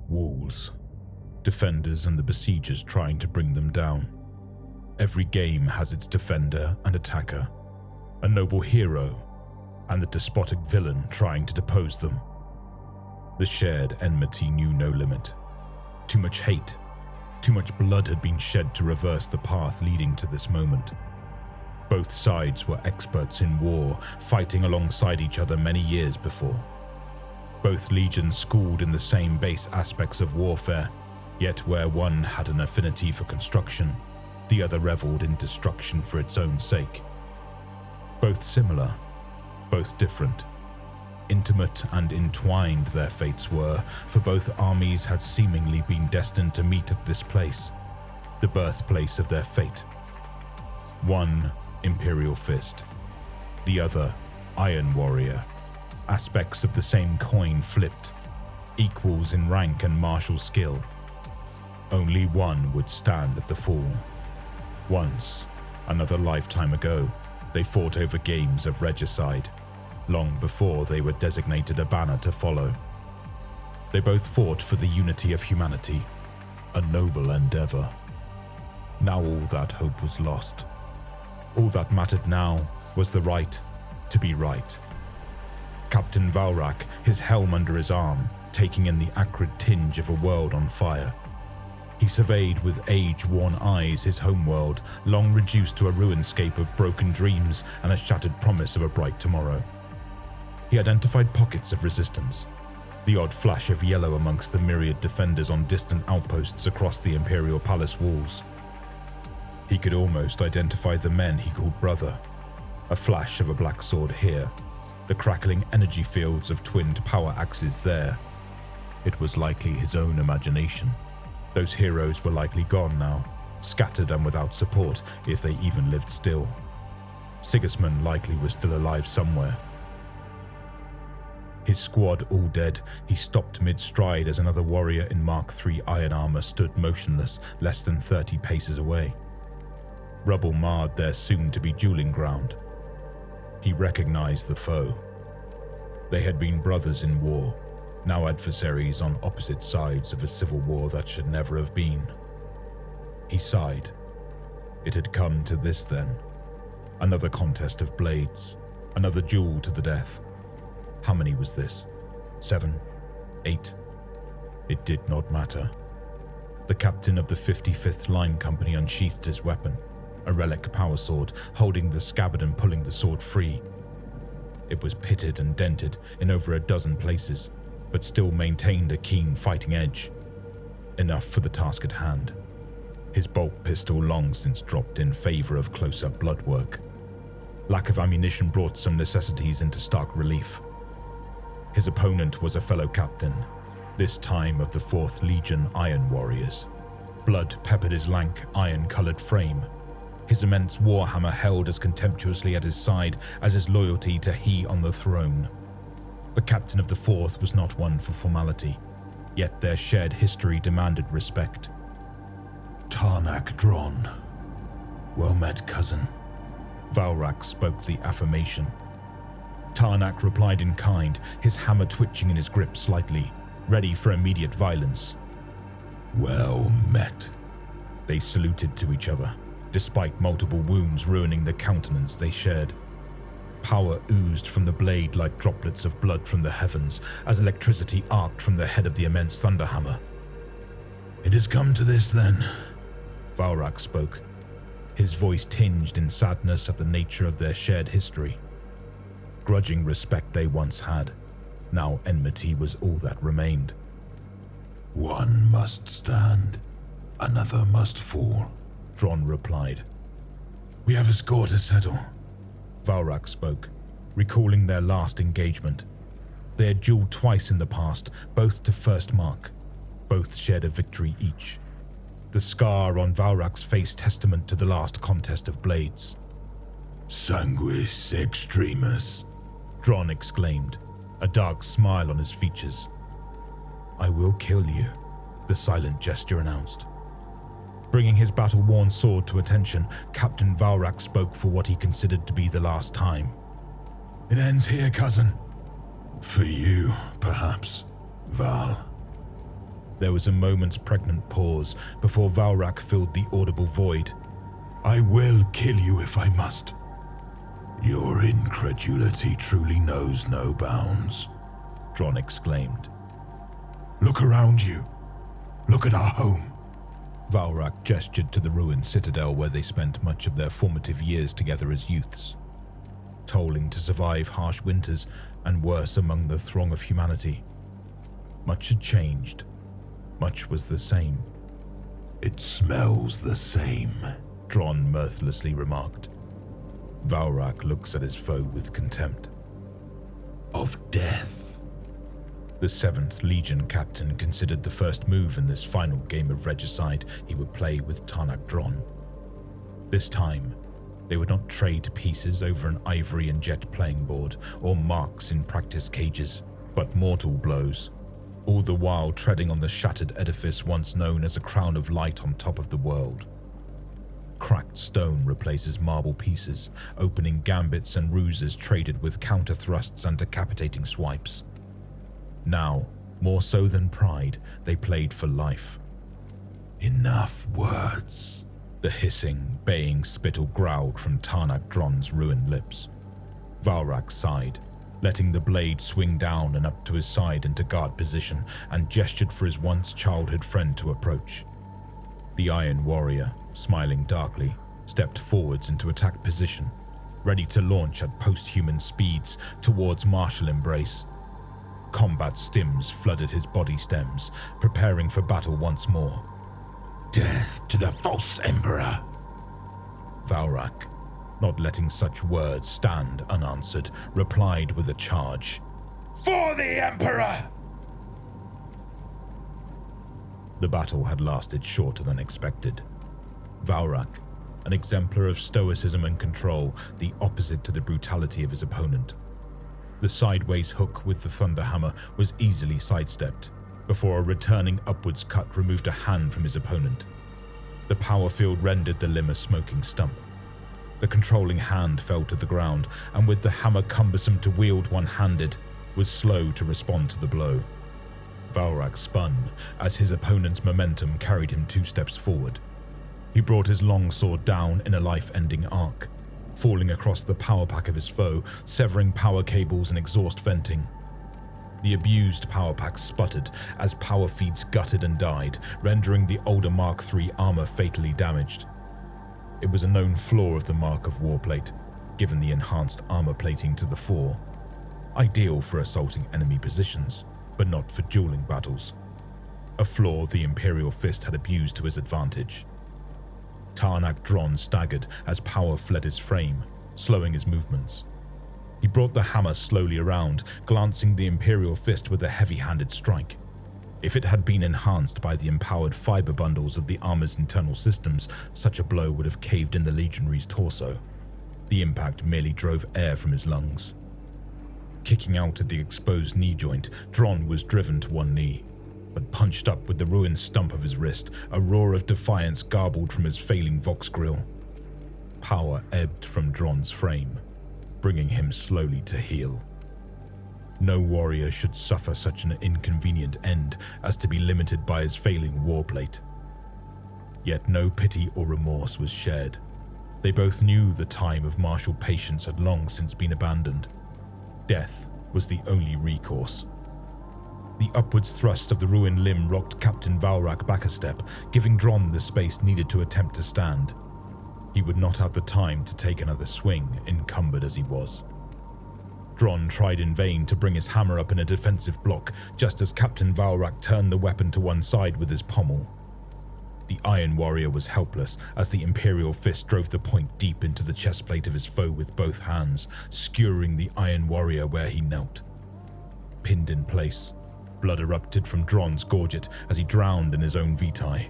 Walls. Defenders and the besiegers trying to bring them down. Every game has its defender and attacker, a noble hero and the despotic villain trying to depose them. The shared enmity knew no limit. Too much hate, too much blood had been shed to reverse the path leading to this moment. Both sides were experts in war, fighting alongside each other many years before. Both legions schooled in the same base aspects of warfare, yet where one had an affinity for construction, the other reveled in destruction for its own sake. Both similar, both different. Intimate and entwined their fates were, for both armies had seemingly been destined to meet at this place, the birthplace of their fate. One, Imperial Fist. The other, Iron Warrior. Aspects of the same coin flipped, equals in rank and martial skill. Only one would stand at the fall. Once, another lifetime ago, they fought over games of regicide, long before they were designated a banner to follow. They both fought for the unity of humanity, a noble endeavor. Now all that hope was lost. All that mattered now was the right to be right. Captain Valrak, his helm under his arm, taking in the acrid tinge of a world on fire. He surveyed with age-worn eyes his homeworld, long reduced to a ruinscape of broken dreams and a shattered promise of a bright tomorrow. He identified pockets of resistance, the odd flash of yellow amongst the myriad defenders on distant outposts across the Imperial Palace walls. He could almost identify the men he called brother, a flash of a black sword here, the crackling energy fields of twinned power axes there. It was likely his own imagination. Those heroes were likely gone now, scattered and without support, if they even lived still. Sigismund likely was still alive somewhere. His squad all dead, he stopped mid-stride as another warrior in Mark III iron armor stood motionless, less than 30 paces away. Rubble marred their soon-to-be dueling ground. He recognized the foe. They had been brothers in war, now adversaries on opposite sides of a civil war that should never have been. He sighed. It had come to this then. Another contest of blades, another duel to the death. How many was this? 7? 8? It did not matter. The captain of the 55th Line Company unsheathed his weapon, a relic power sword, holding the scabbard and pulling the sword free. It was pitted and dented in over a dozen places, but still maintained a keen fighting edge. Enough for the task at hand. His bolt pistol long since dropped in favor of close-up blood work. Lack of ammunition brought some necessities into stark relief. His opponent was a fellow captain, this time of the 4th Legion Iron Warriors. Blood peppered his lank, iron-colored frame. His immense warhammer held as contemptuously at his side as his loyalty to he on the throne. The captain of the 4th was not one for formality, yet their shared history demanded respect. Tarnak Dron. Well met, cousin. Valrak spoke the affirmation. Tarnak replied in kind, his hammer twitching in his grip slightly, ready for immediate violence. Well met. They saluted to each other, despite multiple wounds ruining the countenance they shared. Power oozed from the blade like droplets of blood from the heavens as electricity arced from the head of the immense thunderhammer. It has come to this then, Valrak spoke, his voice tinged in sadness at the nature of their shared history. Grudging respect they once had, now enmity was all that remained. One must stand, another must fall, Dron replied. We have a score to settle, Valrak spoke, recalling their last engagement. They had dueled twice in the past, both to first mark. Both shared a victory each. The scar on Valrak's face testament to the last contest of blades. Sanguis extremis, Dron exclaimed, a dark smile on his features. I will kill you, the silent gesture announced. Bringing his battle-worn sword to attention, Captain Valrak spoke for what he considered to be the last time. It ends here, cousin. For you, perhaps, Val. There was a moment's pregnant pause before Valrak filled the audible void. I will kill you if I must. Your incredulity truly knows no bounds, Dron exclaimed. Look around you. Look at our home. Valrak gestured to the ruined citadel where they spent much of their formative years together as youths, tolling to survive harsh winters and worse among the throng of humanity. Much had changed. Much was the same. It smells the same, Dron mirthlessly remarked. Valrak looks at his foe with contempt. Of death. The 7th Legion captain considered the first move in this final game of regicide he would play with Tarnak Dron. This time, they would not trade pieces over an ivory and jet playing board or marks in practice cages, but mortal blows, all the while treading on the shattered edifice once known as a crown of light on top of the world. Cracked stone replaces marble pieces, opening gambits and ruses traded with counter thrusts and decapitating swipes. Now, more so than pride, they played for life. Enough words. The hissing, baying spittle growled from Tarnak Dron's ruined lips. Valrak sighed, letting the blade swing down and up to his side into guard position, and gestured for his once childhood friend to approach. The Iron Warrior, smiling darkly, stepped forwards into attack position, ready to launch at post-human speeds towards martial embrace. Combat stims flooded his body stems, preparing for battle once more. Death to the false emperor! Valrak, not letting such words stand unanswered, replied with a charge. For the emperor! The battle had lasted shorter than expected. Valrak, an exemplar of stoicism and control, the opposite to the brutality of his opponent. The sideways hook with the thunderhammer was easily sidestepped, before a returning upwards cut removed a hand from his opponent. The power field rendered the limb a smoking stump. The controlling hand fell to the ground, and with the hammer cumbersome to wield one-handed, was slow to respond to the blow. Valrak spun as his opponent's momentum carried him 2 steps forward. He brought his long sword down in a life-ending arc, falling across the power pack of his foe, severing power cables and exhaust venting. The abused power pack sputtered as power feeds gutted and died, rendering the older Mark III armor fatally damaged. It was a known flaw of the Mark of Warplate, given the enhanced armor plating to the fore. Ideal for assaulting enemy positions, but not for dueling battles. A flaw the Imperial Fist had abused to his advantage. Tarnak Dron staggered as power fled his frame, slowing his movements. He brought the hammer slowly around, glancing the Imperial Fist with a heavy-handed strike. If it had been enhanced by the empowered fiber bundles of the armor's internal systems, such a blow would have caved in the legionary's torso. The impact merely drove air from his lungs. Kicking out at the exposed knee joint, Dron was driven to one knee, but punched up with the ruined stump of his wrist, a roar of defiance garbled from his failing Vox grill. Power ebbed from Dron's frame, bringing him slowly to heel. No warrior should suffer such an inconvenient end as to be limited by his failing warplate. Yet no pity or remorse was shared. They both knew the time of martial patience had long since been abandoned. Death was the only recourse. The upwards thrust of the ruined limb rocked Captain Valrak back a step, giving Dron the space needed to attempt to stand. He would not have the time to take another swing, encumbered as he was. Dron tried in vain to bring his hammer up in a defensive block, just as Captain Valrak turned the weapon to one side with his pommel. The Iron Warrior was helpless as the Imperial Fist drove the point deep into the chestplate of his foe with both hands, skewering the Iron Warrior where he knelt. Pinned in place, blood erupted from Dron's gorget as he drowned in his own vitae.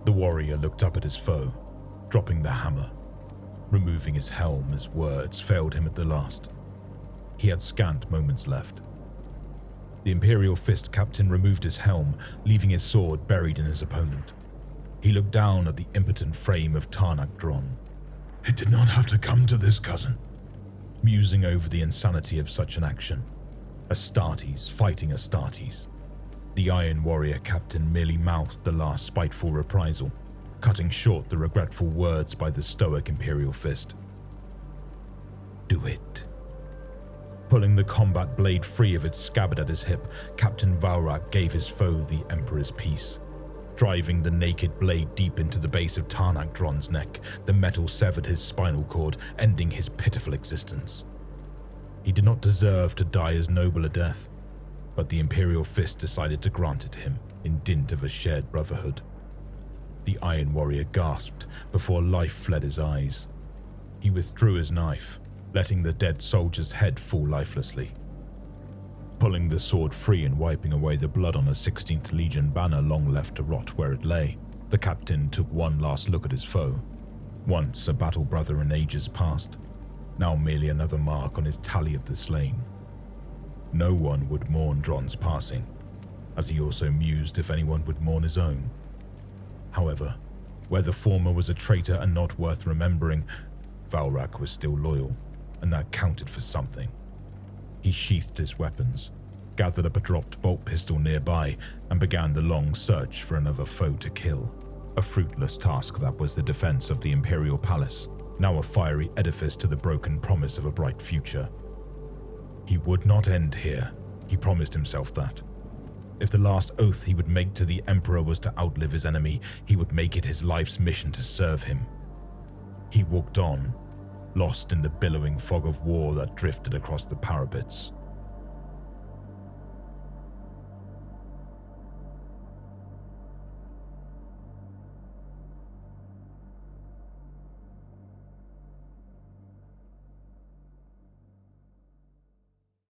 The warrior looked up at his foe, dropping the hammer, removing his helm as words failed him at the last. He had scant moments left. The Imperial Fist captain removed his helm, leaving his sword buried in his opponent. He looked down at the impotent frame of Tarnak Dron. It did not have to come to this, cousin. Musing over the insanity of such an action. Astartes fighting Astartes. The Iron Warrior captain merely mouthed the last spiteful reprisal, cutting short the regretful words by the stoic Imperial fist. "Do it." Pulling the combat blade free of its scabbard at his hip, Captain Valrak gave his foe the Emperor's Peace. Driving the naked blade deep into the base of Tarnak Dron's neck, the metal severed his spinal cord, ending his pitiful existence. He did not deserve to die as noble a death, but the Imperial fist decided to grant it him in dint of a shared brotherhood. The Iron Warrior gasped before life fled his eyes. He withdrew his knife, letting the dead soldier's head fall lifelessly. Pulling the sword free and wiping away the blood on a 16th Legion banner long left to rot where it lay, the captain took one last look at his foe. Once a battle brother in ages past, now merely another mark on his tally of the slain. No one would mourn Dron's passing, as he also mused if anyone would mourn his own. However, where the former was a traitor and not worth remembering, Valrak was still loyal, and that counted for something. He sheathed his weapons, gathered up a dropped bolt pistol nearby, and began the long search for another foe to kill. A fruitless task that was the defense of the Imperial Palace, now a fiery edifice to the broken promise of a bright future. He would not end here, he promised himself that. If the last oath he would make to the Emperor was to outlive his enemy, he would make it his life's mission to serve him. He walked on, lost in the billowing fog of war that drifted across the parapets.